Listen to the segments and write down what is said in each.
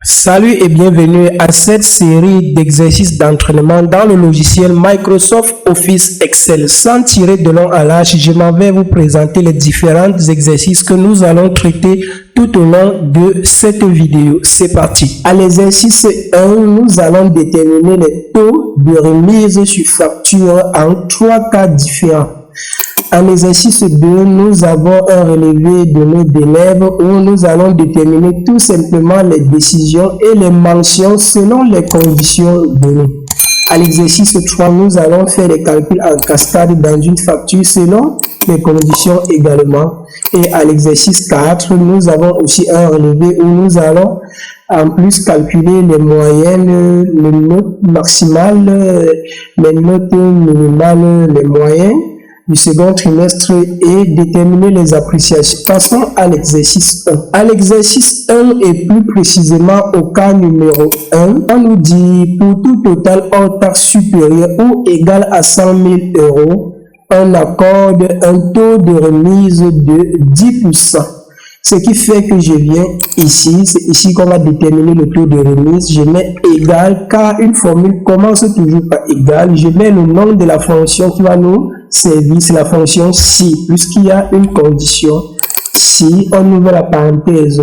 Salut et bienvenue à cette série d'exercices d'entraînement dans le logiciel Microsoft Office Excel. Sans tirer de long à large, je m'en vais vous présenter les différents exercices que nous allons traiter tout au long de cette vidéo. C'est parti. À l'exercice 1, nous allons déterminer les taux de remise sur facture en 3 cas différents. En exercice 2, nous avons un relevé de nos d'élèves où nous allons déterminer tout simplement les décisions et les mentions selon les conditions données. À l'exercice 3, nous allons faire des calculs en cascade dans une facture selon les conditions également. Et à l'exercice 4, nous avons aussi un relevé où nous allons en plus calculer les moyennes, les notes maximales, les notes minimales, les moyennes du second trimestre et déterminer les appréciations. Passons à l'exercice 1. À l'exercice 1 et plus précisément au cas numéro 1, on nous dit pour tout total hors taxe supérieur ou égal à 100 000 euros, on accorde un taux de remise de 10%. Ce qui fait que je viens ici, c'est ici qu'on va déterminer le taux de remise. Je mets égal car une formule commence toujours par égal. Je mets le nom de la fonction qui va nous servir, c'est la fonction si, puisqu'il y a une condition. Si on ouvre la parenthèse,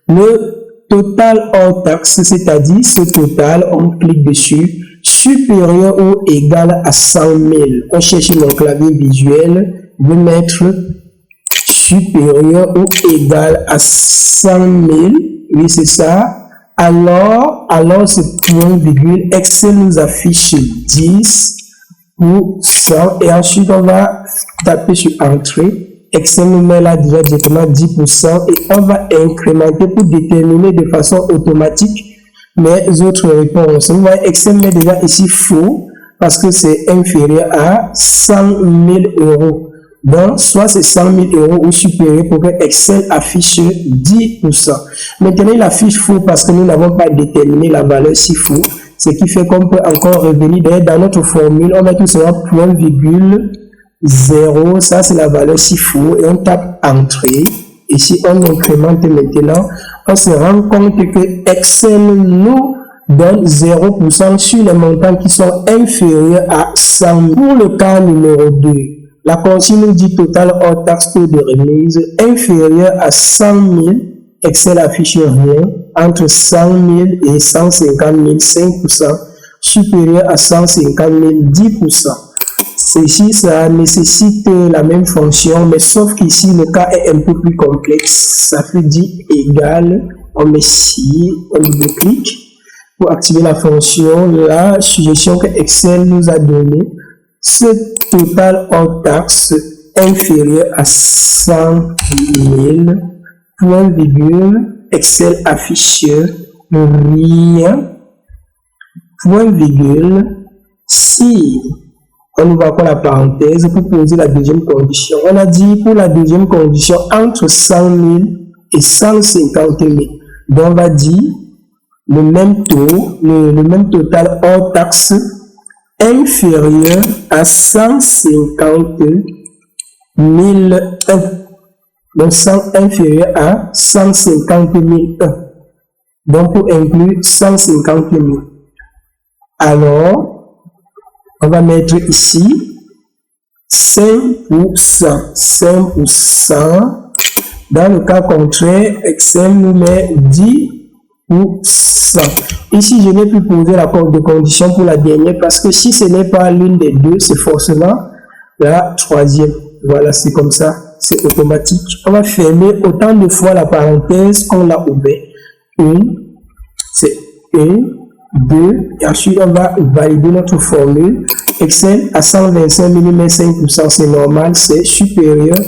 le total hors taxe, c'est-à-dire ce total, on clique dessus, supérieur ou égal à 100 000. On cherche mon clavier visuel, je vais mettre supérieur ou égal à 100 000, oui c'est ça, alors c'est point virgule, Excel nous affiche 10 ou 100 et ensuite on va taper sur entrée, Excel nous met là déjà directement 10% et on va incrémenter pour déterminer de façon automatique mes autres réponses. Vous voyez, Excel met déjà ici faux parce que c'est inférieur à 100 000 euros. Donc, soit c'est 100 000 euros ou supérieur pour que Excel affiche 10%. Maintenant, il affiche faux parce que nous n'avons pas déterminé la valeur si faux. Ce qui fait qu'on peut encore revenir dans notre formule. On met tout simplement point virgule 0. Ça, c'est la valeur si faux. Et on tape entrée. Ici, on incrémente maintenant. On se rend compte que Excel nous donne 0% sur les montants qui sont inférieurs à 100 000. Pour le cas numéro 2, la consigne nous dit total hors taxe taux de remise inférieur à 100 000. Excel affiche rien. Entre 100 000 et 150 000, 5%. Supérieur à 150 000, 10%. Ceci, ça nécessite la même fonction, mais sauf qu'ici, le cas est un peu plus complexe. Ça fait dire égal. On met ici, on double-clique pour activer la fonction, la suggestion que Excel nous a donnée. Ce total hors taxe inférieur à 100 000, point virgule, Excel affiche rien, point virgule, si on ouvre encore la parenthèse pour poser la deuxième condition. On a dit pour la deuxième condition entre 100 000 et 150 000. Donc on va dire le même taux, le même total hors taxe inférieur à 150 001. Donc, inférieur à 150 001. Donc, pour inclure 150 000. Alors, on va mettre ici 5%. 5%. Dans le cas contraire, Excel nous met 10%. Ici, je n'ai plus posé la de condition pour la dernière parce que si ce n'est pas l'une des deux, c'est forcément la troisième. Voilà, c'est comme ça, c'est automatique. On va fermer autant de fois la parenthèse qu'on l'a ouvert. C'est 1, 2, et ensuite on va valider notre formule. Excel à 125 mm 5%, c'est normal, c'est supérieur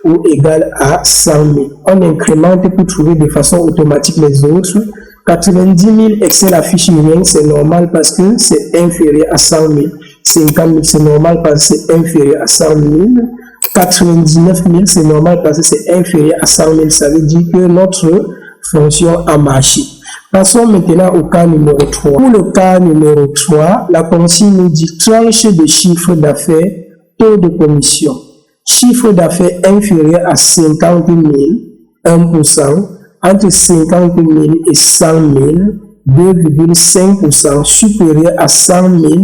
ou égal à 100 000. On incrémente pour trouver de façon automatique les autres. 90 000, Excel affiche rien, c'est normal parce que c'est inférieur à 100 000. 50 000, c'est normal parce que c'est inférieur à 100 000. 99 000, c'est normal parce que c'est inférieur à 100 000. Ça veut dire que notre fonction a marché. Passons maintenant au cas numéro 3. Pour le cas numéro 3, la consigne nous dit tranche de chiffre d'affaires, taux de commission. Chiffre d'affaires inférieur à 50 000, 1%. entre 50 000 et 100 000, 2,5% supérieur à 100 000,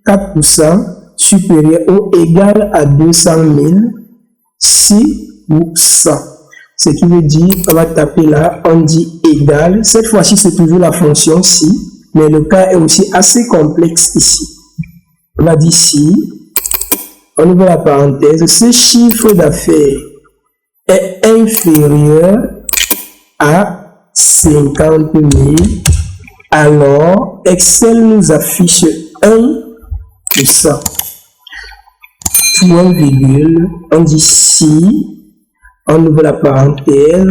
4% supérieur ou égal à 200 000, 6%. Ce qui veut dire, on va taper là, on dit égal. Cette fois-ci, c'est toujours la fonction si, mais le cas est aussi assez complexe ici. On va dire si, on ouvre la parenthèse, ce chiffre d'affaires est inférieur à 50 000, alors Excel nous affiche 1%. Point virgule, on dit si, on ouvre la parenthèse,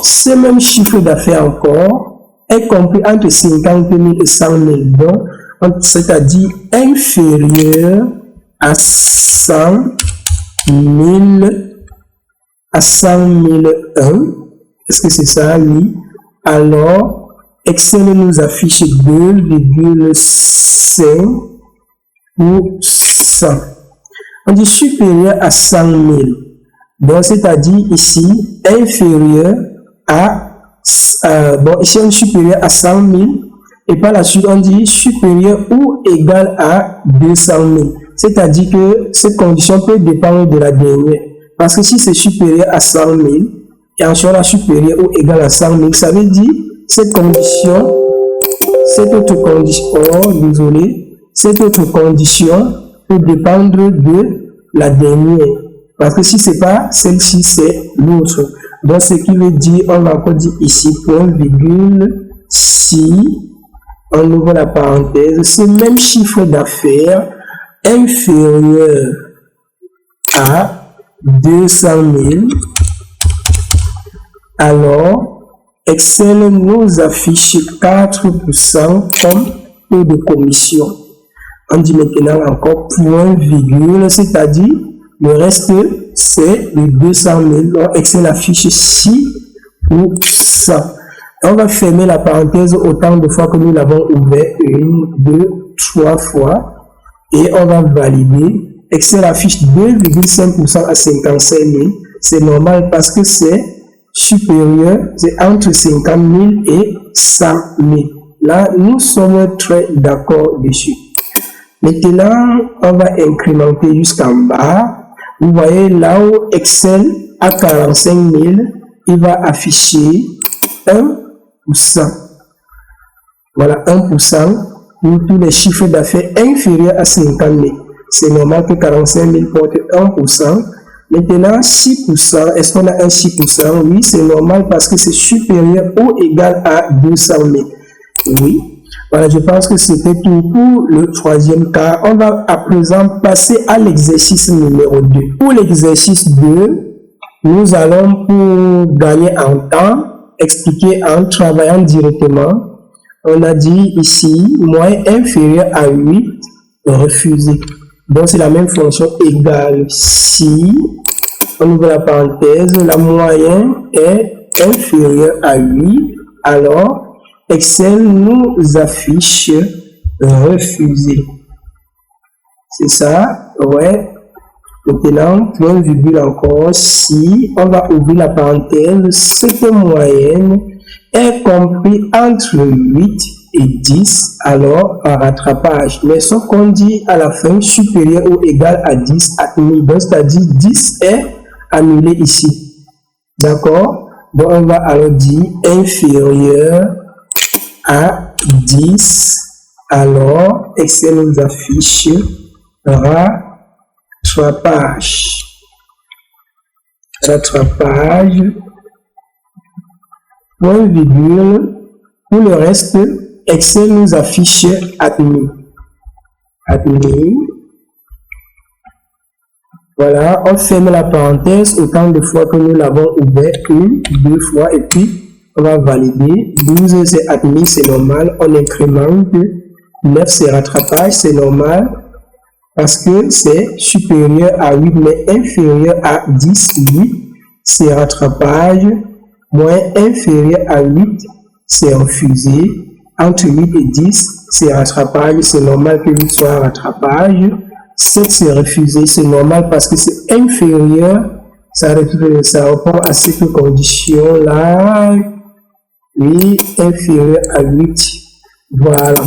ce même chiffre d'affaires encore est compris entre 50 000 et 100 000, donc c'est-à-dire inférieur à 100 000 à 100 001. Est-ce que c'est ça? Oui. Alors, Excel nous affiche 2,5%. On dit supérieur à 100 000. Donc, c'est-à-dire ici, inférieur à, ici on est supérieur à 100 000. Et par la suite, on dit supérieur ou égal à 200 000. C'est-à-dire que cette condition peut dépendre de la dernière. Parce que si c'est supérieur à 100 000, et ensuite la supérieur ou égal à 100 000, ça veut dire cette autre condition peut dépendre de la dernière. Parce que si ce n'est pas celle-ci, c'est l'autre. Donc, ce qui veut dire, on va encore dire ici, point virgule, si, on ouvre la parenthèse, ce même chiffre d'affaires inférieur à 200 000, alors Excel nous affiche 4% comme taux de commission. On dit maintenant encore point virgule, c'est-à-dire le reste c'est de 200 000. Donc Excel affiche 6%. On va fermer la parenthèse autant de fois que nous l'avons ouvert, 1, 2, 3 fois, et on va valider. Excel affiche 2,5% à 55 000. C'est normal parce que c'est supérieur, c'est entre 50 000 et 100 000. Là, nous sommes très d'accord dessus. Maintenant, on va incrémenter jusqu'en bas. Vous voyez là où Excel à 45 000, il va afficher 1%. Voilà, 1% pour tous les chiffres d'affaires inférieurs à 50 000. C'est normal que 45 000 porte 1%. Maintenant, 6%, est-ce qu'on a un 6%? Oui, c'est normal parce que c'est supérieur ou égal à 200 000. Oui. Voilà, je pense que c'était tout pour le troisième cas. On va à présent passer à l'exercice numéro 2. Pour l'exercice 2, nous allons, pour gagner en temps, expliquer en travaillant directement. On a dit ici, moins inférieur à 8, refusé. Donc, c'est la même fonction égale si, on ouvre la parenthèse, la moyenne est inférieure à 8, alors Excel nous affiche refusé. C'est ça? Ouais. Maintenant, point virgule encore, si on va ouvrir la parenthèse, cette moyenne est compris entre 8 et 10, alors en rattrapage. Mais ce qu'on dit à la fin, supérieur ou égal à 10, admis. Donc, c'est-à-dire 10 est annulé ici. D'accord? Donc, on va alors dire inférieur à 10, alors Excel nous affiche rattrapage. Rattrapage, point virgule. Pour le reste, Excel nous affiche admis. Admis. Voilà, on ferme la parenthèse autant de fois que nous l'avons ouvert, 1, 2 fois, et puis on va valider. 12 c'est admis, c'est normal. On incrémente. 9 c'est rattrapage, c'est normal. Parce que c'est supérieur à 8, mais inférieur à 10. 8 c'est rattrapage. Moins inférieur à 8, c'est refusé. Entre 8 et 10, c'est rattrapage. C'est normal que 8 soit rattrapage. 7 c'est refusé. C'est normal parce que c'est inférieur Ça répond à cette condition-là. Oui, inférieur à 8. Voilà.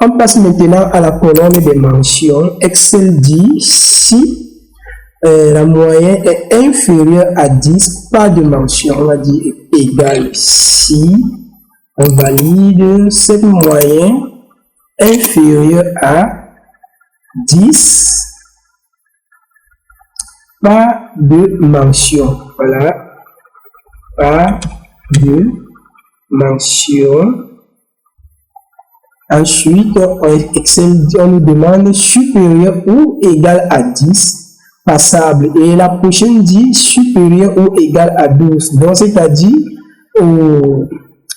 On passe maintenant à la colonne des mentions. Excel dit si la moyenne est inférieure à 10, pas de mention. On va dire égal si on valide cette moyenne inférieure à 10, pas de mention. Voilà. Pas de mention. Ensuite, Excel on nous demande supérieur ou égal à 10, passable. Et la prochaine dit supérieur ou égal à 12. Donc, c'est-à-dire,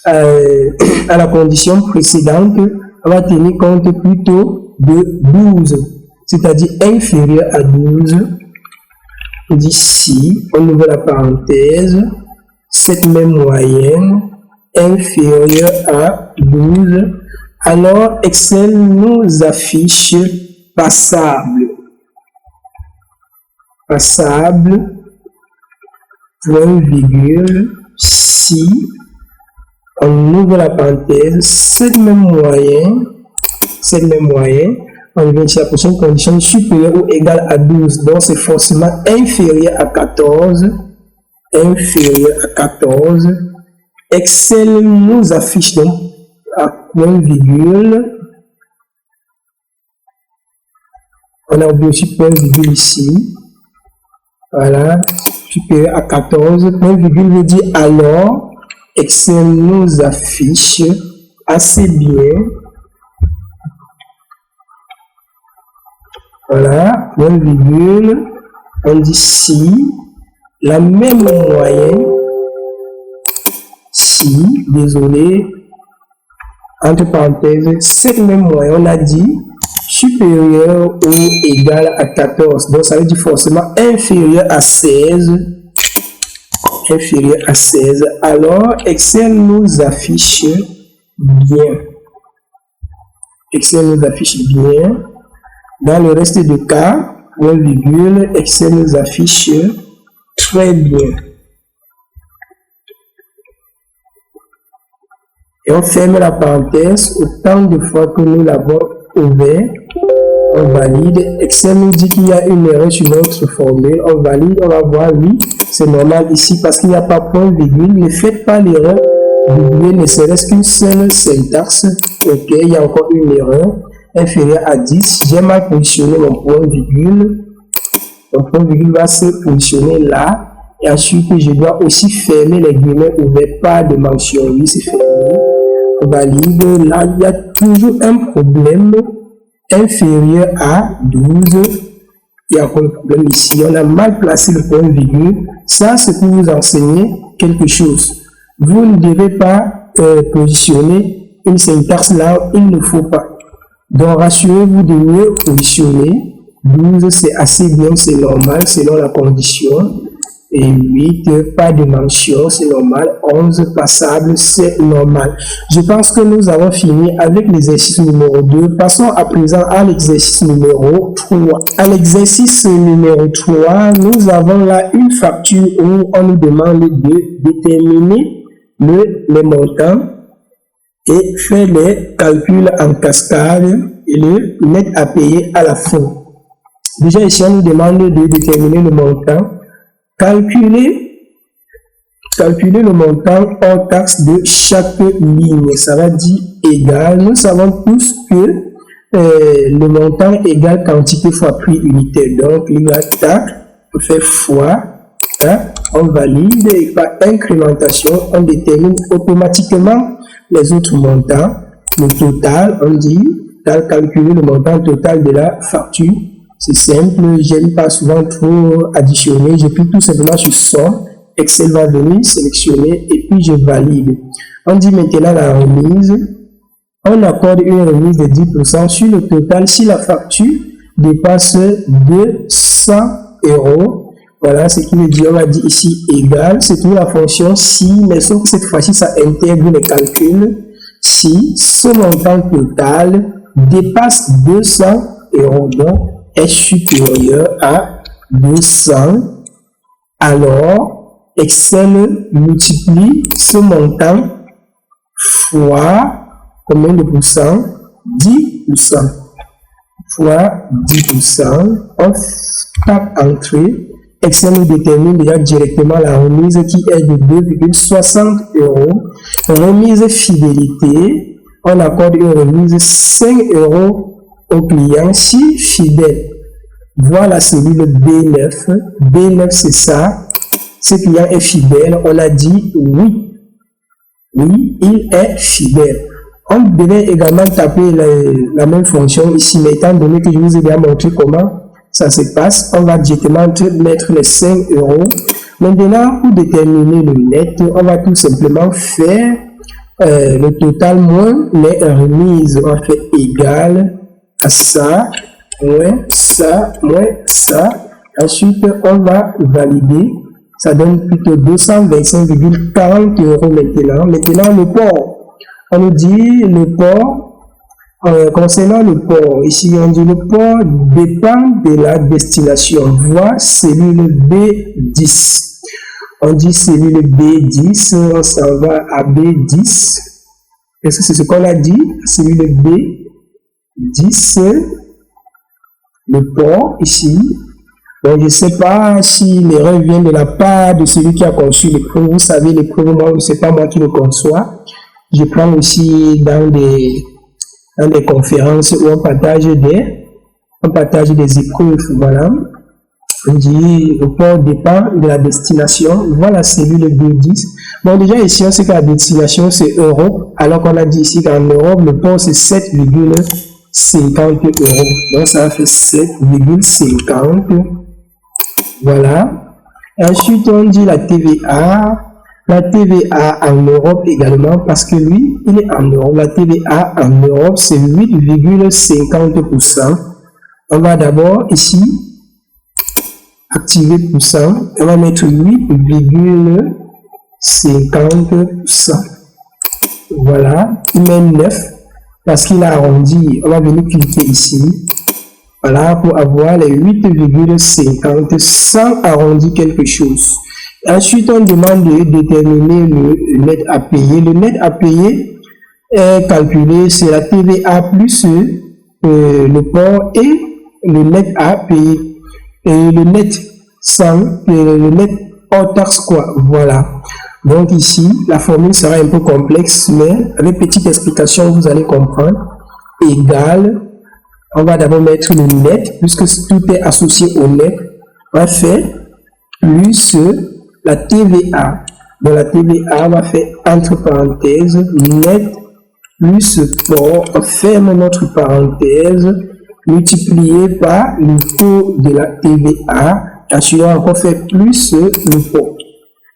à la condition précédente, on va tenir compte plutôt de 12, c'est-à-dire inférieur à 12. On dit si, on ouvre la parenthèse, cette même moyenne inférieure à 12, alors Excel nous affiche passable. Passable, point virgule, si, on ouvre la parenthèse, cette même moyenne, on vient sur la prochaine condition supérieure ou égale à 12, donc c'est forcément inférieur à 14, inférieur à 14. Excel nous affiche donc à point virgule, on a oublié aussi point virgule ici, voilà, supérieur à 14, point virgule veut dire alors, Excel nous affiche assez bien, voilà, point virgule, on dit si, la même moyenne, si, désolé, entre parenthèses, cette même moyenne, on a dit supérieur ou égal à 14. Donc, ça veut dire forcément inférieur à 16. Inférieur à 16. Alors, Excel nous affiche bien. Excel nous affiche bien. Dans le reste des cas, point virgule, Excel nous affiche très bien. Et on ferme la parenthèse autant de fois que nous l'avons ouvert. On valide. Excel nous dit qu'il y a une erreur sur notre formule. On valide. On va voir, oui, c'est normal ici parce qu'il n'y a pas point virgule. Ne faites pas l'erreur. Doublez ne serait-ce qu'une seule syntaxe. Ok, il y a encore une erreur. Inférieur à 10. J'ai mal positionné mon point virgule. Mon point virgule va se positionner là. Et ensuite, je dois aussi fermer les guillemets ouverts. Pas de mention. Oui, c'est fermé. On valide. Là, il y a toujours un problème. Inférieur à 12. Il y a encore un problème ici. On a mal placé le point virgule. Ça, c'est pour vous enseigner quelque chose. Vous ne devez pas positionner une syntaxe là où il ne faut pas. Donc, rassurez-vous de mieux positionner. 12, c'est assez bien, c'est normal selon la condition. Et 8, pas de mention, c'est normal. 11, passable, c'est normal. Je pense que nous avons fini avec l'exercice numéro 2. Passons à présent à l'exercice numéro 3. À l'exercice numéro 3, nous avons là une facture où on nous demande de déterminer les montants et faire les calculs en cascade et le net à payer à la fin. Déjà ici, on nous demande de déterminer le montant. Calculer le montant hors taxe de chaque ligne, ça va dire égal. Nous savons tous que le montant égale quantité fois prix unitaire. Donc, il va tac, on fait fois, tac, on valide et par incrémentation, on détermine automatiquement les autres montants. Le total, on dit, calculer le montant total de la facture. C'est simple, j'aime pas souvent trop additionner, je clique tout simplement sur somme, Excel va venir sélectionner et puis je valide. On dit maintenant la remise, on accorde une remise de 10% sur le total si la facture dépasse 200 €. Voilà ce qui veut dire, on va dire ici égal, c'est toujours la fonction si, mais sauf que cette fois-ci ça intègre les calculs. Si ce montant total dépasse 200 €, donc est supérieur à 200 alors Excel multiplie ce montant fois combien de pourcents? 10%. Fois 10%, on tape entrée. Excel nous détermine déjà directement la remise qui est de 2,60 €. Remise fidélité, on accorde une remise 5 € au client si fidèle. Voilà celui-là B9. B9 c'est ça. Ce client est fidèle. On a dit oui. Oui, il est fidèle. On devait également taper la même fonction ici, mais étant donné que je vous ai déjà montré comment ça se passe, on va directement mettre les 5 €. Maintenant, pour déterminer le net, on va tout simplement faire le total moins les remises. On fait égal à ça, moins ça, moins ça. Ensuite, on va valider. Ça donne plutôt 225,40 € maintenant. Maintenant, le port. On nous dit le port, concernant le port, ici on dit le port dépend de la destination. Voie cellule B10. On dit cellule B10, on s'en va à B10. Est-ce que c'est ce qu'on a dit? Cellule B10, le port ici. Bon, je ne sais pas si l'erreur vient de la part de celui qui a conçu l'épreuve. Vous savez, l'épreuve, moi, ce n'est pas moi qui le conçois. Je prends aussi dans des conférences où on partage des épreuves. Voilà. On dit le port dépend de la destination. Voilà, cellule B10. Bon, déjà ici, on sait que la destination, c'est Europe. Alors qu'on a dit ici qu'en Europe, le port, c'est 7,50 €. Donc, ça fait 7,50. Voilà. Ensuite, on dit la TVA. La TVA en Europe également, parce que lui, il est en Europe. La TVA en Europe, c'est 8,50%. On va d'abord ici activer pourcent. On va mettre 8,50%. Voilà. Il met 9 parce qu'il a arrondi. On va venir cliquer ici. Voilà, pour avoir les 8,50 sans arrondir quelque chose. Ensuite, on demande de déterminer le net à payer. Le net à payer est calculé, c'est la TVA plus le port et le net à payer. Et le net sans, le net hors taxe quoi. Voilà. Donc ici, la formule sera un peu complexe, mais avec petite explication, vous allez comprendre. Égal. On va d'abord mettre le net, puisque tout est associé au net. On va faire plus la TVA. Dans la TVA, on va faire entre parenthèses net plus port. On ferme notre parenthèse, multiplié par le taux de la TVA. Ensuite, on va encore faire plus le port.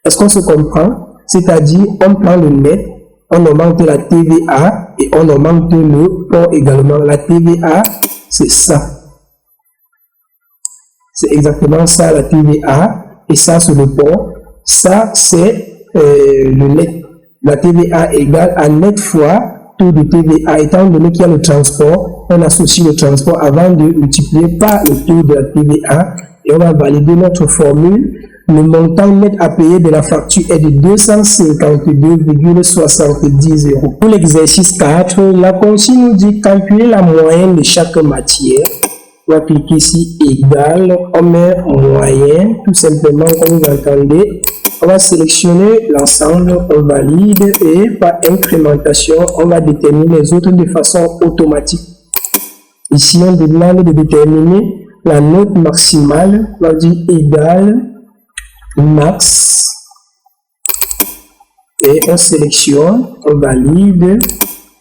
Est-ce qu'on se comprend? C'est-à-dire, on prend le net, on augmente la TVA et on augmente le port également. La TVA, c'est ça. C'est exactement ça la TVA. Et ça, c'est le port. Ça, c'est le net. La TVA égale à net fois taux de TVA. Étant donné qu'il y a le transport, on associe le transport avant de multiplier par le taux de la TVA. Et on va valider notre formule. Le montant net à payer de la facture est de 252,70 €. Pour l'exercice 4, la consigne nous dit calculer la moyenne de chaque matière. On va cliquer ici égal, on met moyenne, tout simplement comme vous entendez. On va sélectionner l'ensemble, on valide et par incrémentation, on va déterminer les autres de façon automatique. Ici, on demande de déterminer la note maximale. On va dire égal max et on sélectionne, on valide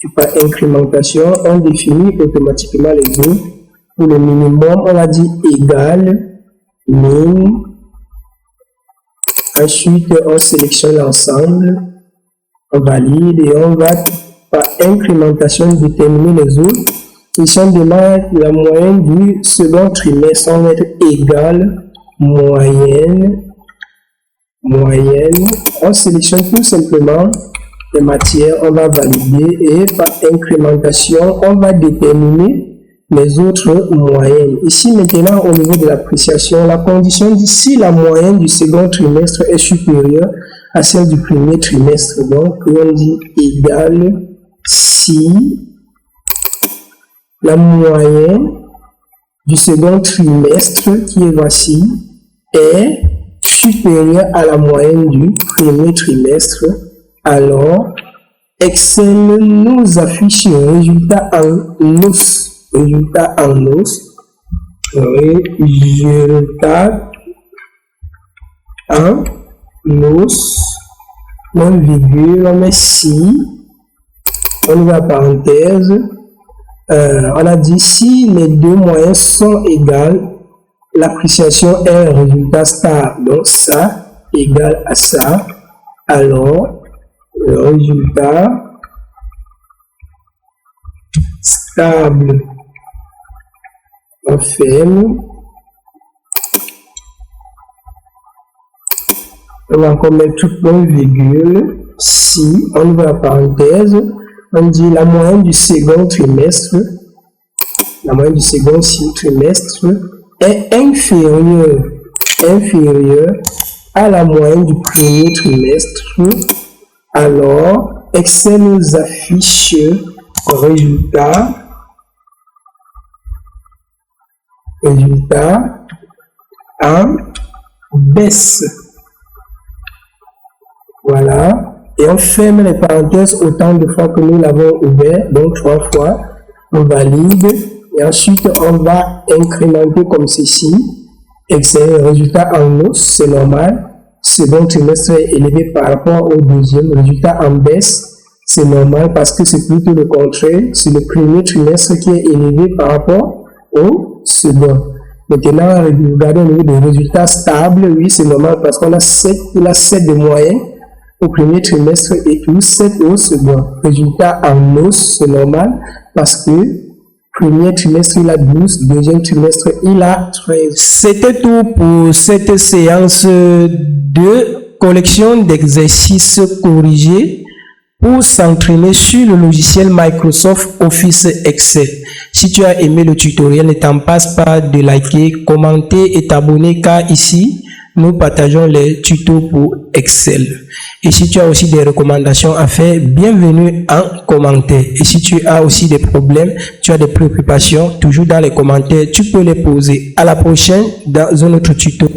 et par incrémentation, on définit automatiquement les deux. Pour le minimum, on va dire égal min. Ensuite, on sélectionne l'ensemble, on valide et on va par incrémentation déterminer les autres. Ici, on demande la moyenne du second trimestre, on va mettre égal moyenne. On sélectionne tout simplement les matières, on va valider et par incrémentation, on va déterminer les autres moyennes. Ici maintenant au niveau de l'appréciation, la condition dit si la moyenne du second trimestre est supérieure à celle du premier trimestre. Donc on dit égale si la moyenne du second trimestre qui est voici est supérieure à la moyenne du premier trimestre, alors Excel nous affiche le résultat en os. Résultat en os. Résultat en os. On virgule, on met si. On ouvre la parenthèse. On a dit si les deux moyennes sont égales, l'appréciation est un résultat stable. Donc ça égale à ça. Alors le résultat stable. On ferme. On va encore mettre tout point virgule. Si on ouvre la parenthèse, on dit la moyenne du second trimestre, la moyenne du second trimestre est inférieure à la moyenne du premier trimestre. Alors Excel nous affiche résultat en baisse. Voilà. Et on ferme les parenthèses autant de fois que nous l'avons ouvert, donc 3 fois. On valide. Et ensuite, on va incrémenter comme ceci. Excel, résultat en hausse, c'est normal. Second trimestre est élevé par rapport au deuxième. Résultat en baisse, c'est normal parce que c'est plutôt le contraire. C'est le premier trimestre qui est élevé par rapport au second. Maintenant, regardons au niveau des résultats stables. Oui, c'est normal parce qu'on a 7 de moyenne au premier trimestre et tout 7 au second. Résultat en hausse, c'est normal parce que premier trimestre il a 12, deuxième trimestre il a 13. C'était tout pour cette séance de collection d'exercices corrigés pour s'entraîner sur le logiciel Microsoft Office Excel. Si tu as aimé le tutoriel, ne t'en passe pas de liker, commenter et t'abonner car ici, nous partageons les tutos pour Excel. Et si tu as aussi des recommandations à faire, bienvenue en commentaire. Et si tu as aussi des problèmes, tu as des préoccupations, toujours dans les commentaires, tu peux les poser. À la prochaine dans un autre tuto.